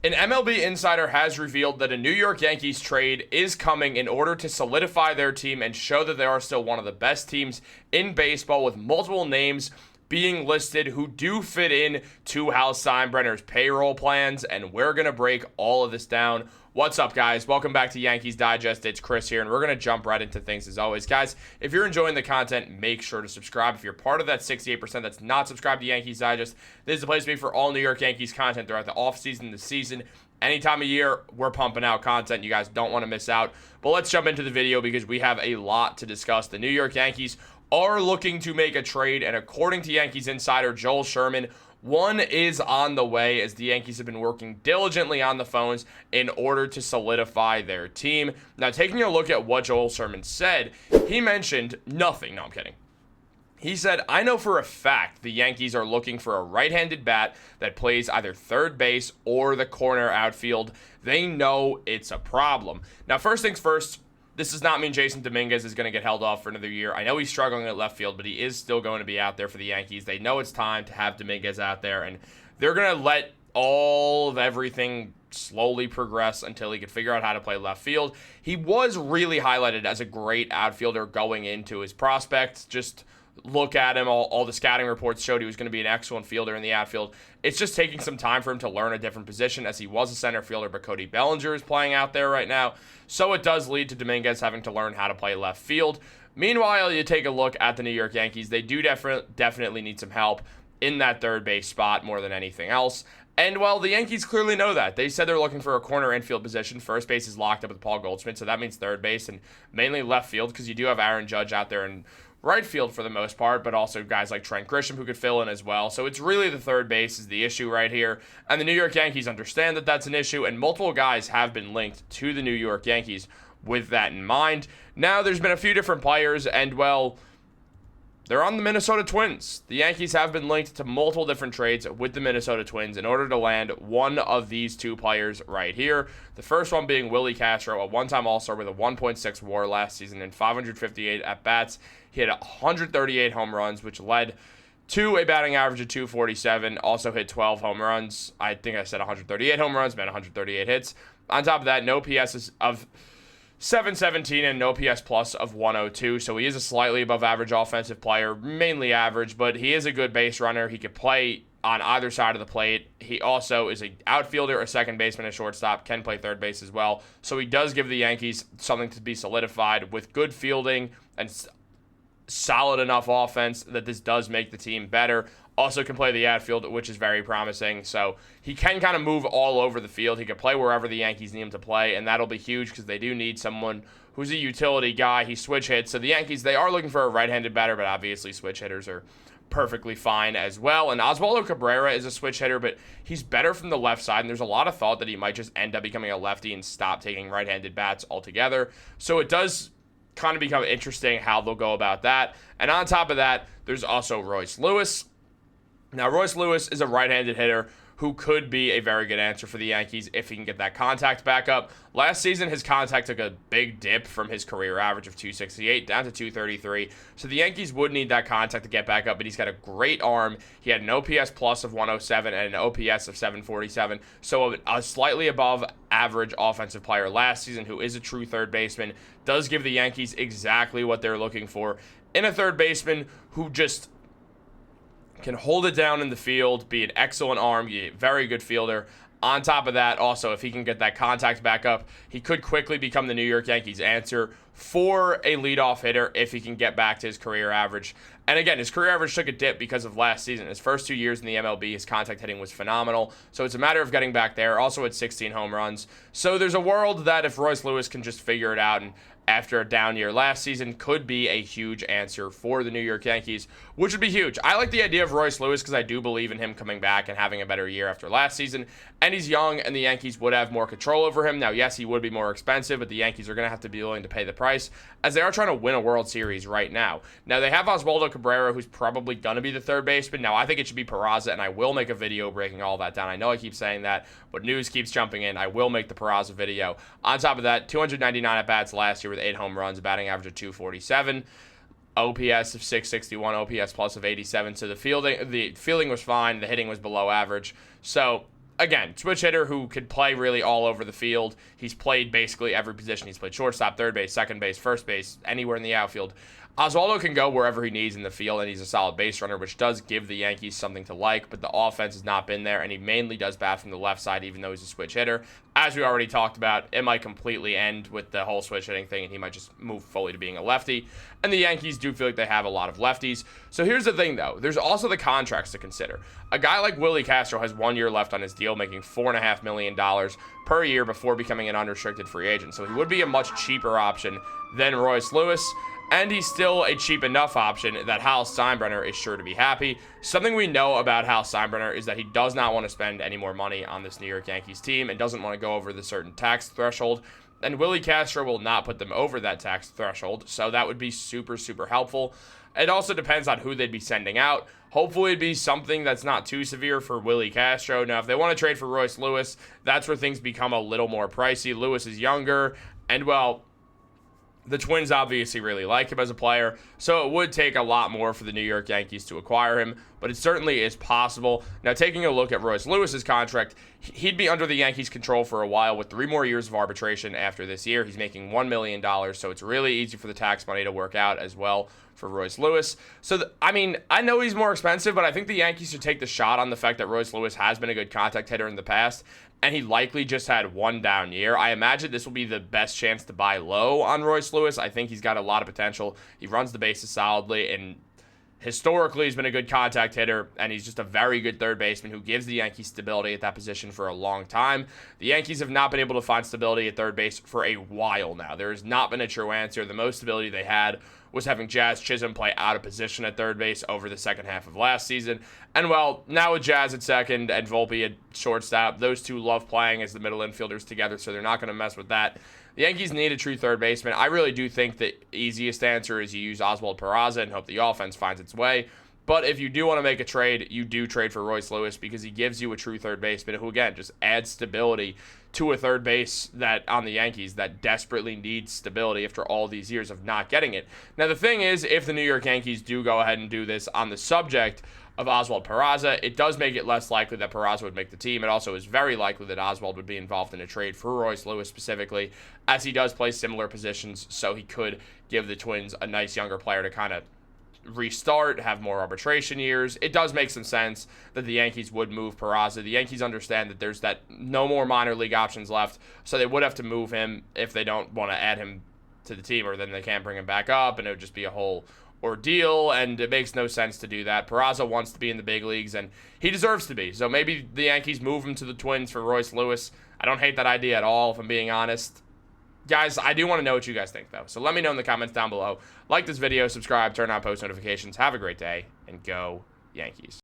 An MLB Insider has revealed that a New York Yankees trade is coming in order to solidify their team and show that they are still one of the best teams in baseball, with multiple names being listed who do fit in to Hal Steinbrenner's payroll plans, and we're going to break all of this down. What's up, guys? Welcome back to Yankees Digest. It's Chris here, and we're going to jump right into things as always. Guys, if you're enjoying the content, make sure to subscribe. If you're part of that 68% that's not subscribed to Yankees Digest, this is the place to be for all New York Yankees content throughout the offseason, the season. Any time of year, we're pumping out content. You guys don't want to miss out. But let's jump into the video because we have a lot to discuss. The New York Yankees are looking to make a trade, and according to Yankees Insider Joel Sherman, one is on the way, as the Yankees have been working diligently on the phones in order to solidify their team. Now, taking a look at what Joel Sherman said, he mentioned nothing. No, I'm kidding. He said, I know for a fact the Yankees are looking for a right-handed bat that plays either third base or the corner outfield. They know it's a problem. Now, first things first, this does not mean Jason Dominguez is going to get held off for another year. I know he's struggling at left field, but he is still going to be out there for the Yankees. They know it's time to have Dominguez out there, and they're going to let all of everything slowly progress until he can figure out how to play left field. He was really highlighted as a great outfielder going into his prospects. Just look at him. All the scouting reports showed he was going to be an excellent fielder in the outfield. It's just taking some time for him to learn a different position, as he was a center fielder, but Cody Bellinger is playing out there right now. So it does lead to Dominguez having to learn how to play left field. Meanwhile, you take a look at the New York Yankees. They do definitely need some help in that third base spot more than anything else. And, well, the Yankees clearly know that. They said they're looking for a corner infield position. First base is locked up with Paul Goldschmidt, so that means third base and mainly left field, because you do have Aaron Judge out there in right field for the most part, but also guys like Trent Grisham who could fill in as well. So it's really the third base is the issue right here. And the New York Yankees understand that that's an issue, and multiple guys have been linked to the New York Yankees with that in mind. Now, there's been a few different players, and, well, they're on the Minnesota Twins. The Yankees have been linked to multiple different trades with the Minnesota Twins in order to land one of these two players right here. The first one being Willie Castro, a one-time All-Star with a 1.6 WAR last season and 558 at-bats. He had 138 home runs, which led to a batting average of 247. Also hit 12 home runs. I think I said 138 home runs, meant 138 hits. On top of that, no PSs of 717 and no PS plus of 102, so he is a slightly above average offensive player, mainly average, but he is a good base runner. He could play on either side of the plate. He also is an outfielder, a second baseman, a shortstop, can play third base as well, so he does give the Yankees something to be solidified with good fielding and solid enough offense that this does make the team better. Also can play the outfield, which is very promising. So he can kind of move all over the field. He can play wherever the Yankees need him to play, and that'll be huge because they do need someone who's a utility guy. He switch hits. So the Yankees, they are looking for a right-handed batter, but obviously switch hitters are perfectly fine as well. And Oswaldo Cabrera is a switch hitter, but he's better from the left side, and there's a lot of thought that he might just end up becoming a lefty and stop taking right-handed bats altogether. So it does kind of become interesting how they'll go about that. And on top of that, there's also Royce Lewis. Now, Royce Lewis is a right-handed hitter who could be a very good answer for the Yankees if he can get that contact back up. Last season, his contact took a big dip from his career average of 268 down to 233. So the Yankees would need that contact to get back up, but he's got a great arm. He had an OPS plus of 107 and an OPS of 747. So a slightly above average offensive player last season who is a true third baseman does give the Yankees exactly what they're looking for in a third baseman who just can hold it down in the field, be an excellent arm, be a very good fielder. On top of that, also, if he can get that contact back up, he could quickly become the New York Yankees' answer for a leadoff hitter if he can get back to his career average. And again, his career average took a dip because of last season. His first 2 years in the MLB, his contact hitting was phenomenal. So it's a matter of getting back there. Also at 16 home runs. So there's a world that if Royce Lewis can just figure it out and after a down year last season, could be a huge answer for the New York Yankees, which would be huge. I like the idea of Royce Lewis because I do believe in him coming back and having a better year after last season, and he's young, and the Yankees would have more control over him. Now, yes, he would be more expensive, but the Yankees are going to have to be willing to pay the price, as they are trying to win a World Series right now. Now, they have Oswaldo Cabrera, who's probably going to be the third baseman. Now, I think it should be Peraza, and I will make a video breaking all that down. I know I keep saying that, but news keeps jumping in. I will make the Peraza video. On top of that, 299 at-bats last year with 8 home runs, a batting average of 247, OPS of 661, OPS plus of 87. So the fielding was fine, the hitting was below average. So again, switch hitter who could play really all over the field. He's played basically every position. He's played shortstop, third base, second base, first base, anywhere in the outfield. Oswaldo can go wherever he needs in the field, and he's a solid base runner, which does give the Yankees something to like, but the offense has not been there, and he mainly does bat from the left side, even though he's a switch hitter. As we already talked about, it might completely end with the whole switch hitting thing, and he might just move fully to being a lefty, and the Yankees do feel like they have a lot of lefties. So here's the thing, though. There's also the contracts to consider. A guy like Willie Castro has 1 year left on his deal, making $4.5 million per year before becoming an unrestricted free agent, so he would be a much cheaper option than Royce Lewis. And he's still a cheap enough option that Hal Steinbrenner is sure to be happy. Something we know about Hal Steinbrenner is that he does not want to spend any more money on this New York Yankees team and doesn't want to go over the certain tax threshold. And Willie Castro will not put them over that tax threshold, so that would be super, super helpful. It also depends on who they'd be sending out. Hopefully it'd be something that's not too severe for Willie Castro. Now, if they want to trade for Royce Lewis, that's where things become a little more pricey. Lewis is younger, and well, the Twins obviously really like him as a player, so it would take a lot more for the New York Yankees to acquire him, but it certainly is possible. Now, taking a look at Royce Lewis's contract, he'd be under the Yankees' control for a while with 3 more years of arbitration after this year. He's making $1 million, so it's really easy for the tax money to work out as well for Royce Lewis. So, I know he's more expensive, but I think the Yankees should take the shot on the fact that Royce Lewis has been a good contact hitter in the past, and he likely just had one down year. I imagine this will be the best chance to buy low on Royce Lewis. I think he's got a lot of potential. He runs the bases solidly, and historically he's been a good contact hitter, and he's just a very good third baseman who gives the Yankees stability at that position for a long time. The Yankees have not been able to find stability at third base for a while now. There has not been a true answer. The most stability they had was having Jazz Chisholm play out of position at third base over the second half of last season. And, well, now with Jazz at second and Volpe at shortstop, those two love playing as the middle infielders together, so they're not going to mess with that. The Yankees need a true third baseman. I really do think the easiest answer is you use Oswald Peraza and hope the offense finds its way. But if you do want to make a trade, you do trade for Royce Lewis because he gives you a true third baseman who, again, just adds stability to a third base that on the Yankees that desperately needs stability after all these years of not getting it. Now, the thing is, if the New York Yankees do go ahead and do this on the subject of Oswald Peraza, it does make it less likely that Peraza would make the team. It also is very likely that Oswald would be involved in a trade for Royce Lewis specifically, as he does play similar positions, so he could give the Twins a nice younger player to kind of restart, have more arbitration years. It does make some sense that the Yankees would move Peraza. The Yankees understand that there's that no more minor league options left, so they would have to move him if they don't want to add him to the team, or then they can't bring him back up, and it would just be a whole ordeal, and it makes no sense to do that. Peraza wants to be in the big leagues, and he deserves to be. So maybe the Yankees move him to the Twins for Royce Lewis. I don't hate that idea at all, if I'm being honest. Guys, I do want to know what you guys think, though. So let me know in the comments down below. Like this video, subscribe, turn on post notifications. Have a great day, and go Yankees.